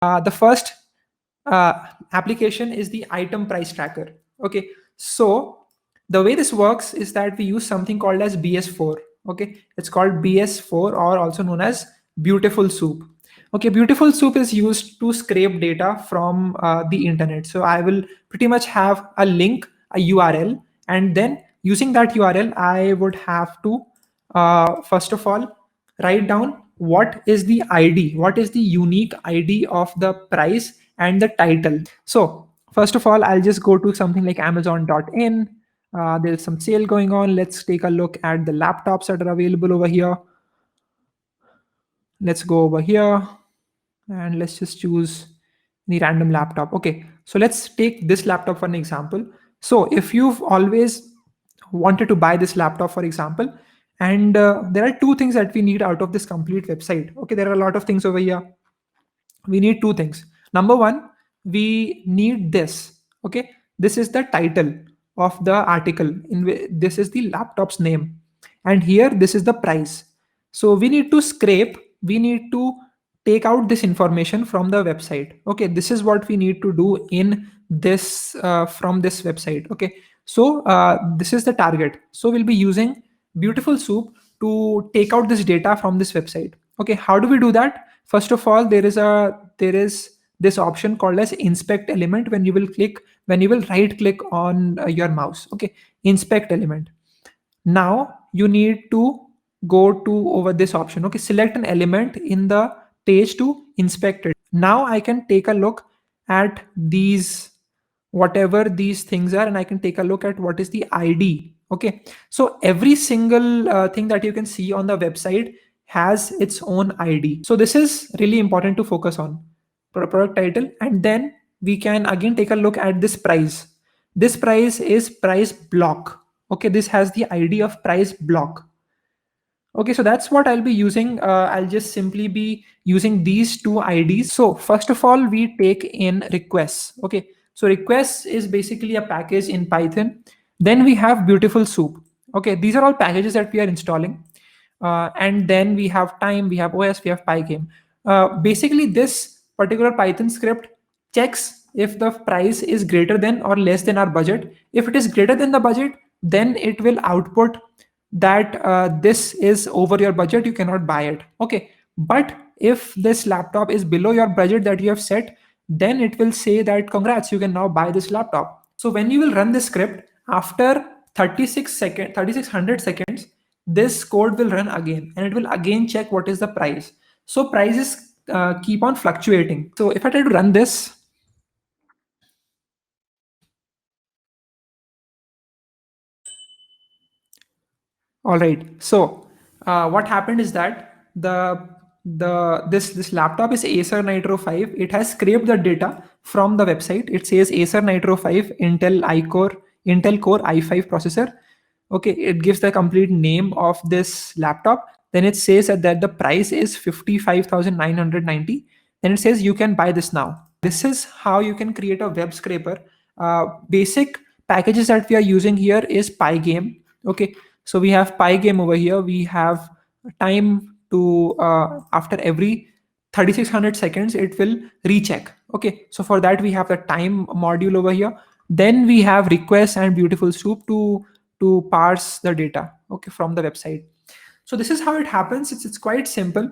The first application is the item price tracker. Okay, so the way this works is that we use something called as BS4. Okay, it's called BS4, or also known as Beautiful Soup. Okay, Beautiful Soup is used to scrape data from the internet. So I will pretty much have a link, a URL, and then using that URL, I would have to first of all write down what is the ID, what is the unique ID of the price and the title. So first of all, I'll just go to something like amazon.in. There's some sale going on. Let's take a look at the laptops that are available over here. Let's go over here and let's just choose any random laptop. Okay, so let's take this laptop for an example. So if you've always wanted to buy this laptop, for example, and there are two things that we need out of this complete website. Okay, there are a lot of things over here. We need two things. Number one, we need this. Okay, this is the title of the article. This is the laptop's name, and here this is the price. So we need to scrape. We need to take out this information from the website. Okay, this is what we need to do in this from this website. Okay, so this is the target. So we'll be using Beautiful Soup to take out this data from this website. Okay, how do we do that? First of all, there is this option called as inspect element. When you will right click on your mouse. Okay, inspect element. Now you need to go to over this option. Okay, select an element in the page to inspect it. Now I can take a look at these, whatever these things are, and I can take a look at what is the ID. Okay, so every single thing that you can see on the website has its own ID. So this is really important to focus on. Product title, and then we can again take a look at this price. This price is price block. Okay, this has the ID of price block. Okay, so that's what I'll be using. I'll just simply be using these two IDs. So first of all, we take in requests. Okay, so requests is basically a package in Python. Then we have Beautiful Soup. Okay, these are all packages that we are installing. And then we have time, we have OS, we have Pygame. Basically, this particular Python script checks if the price is greater than or less than our budget. If it is greater than the budget, then it will output that this is over your budget, you cannot buy it. Okay, but if this laptop is below your budget that you have set, then it will say that congrats, you can now buy this laptop. So when you will run this script after 3600 seconds, this code will run again and it will again check what is the price. So prices keep on fluctuating. So if I try to run this, all right. So what happened is that this laptop is Acer Nitro 5. It has scraped the data from the website. It says Acer Nitro 5 Intel Core i5 processor. Okay, it gives the complete name of this laptop. Then it says that the price is 55,990. Then it says you can buy this now. This is how you can create a web scraper. Basic packages that we are using here is Pygame. Okay, so we have Pygame over here. We have time to after every 3600 seconds it will recheck. Okay, so for that we have the time module over here. Then we have requests and Beautiful Soup to parse the data, okay, from the website. So this is how it happens. It's quite simple.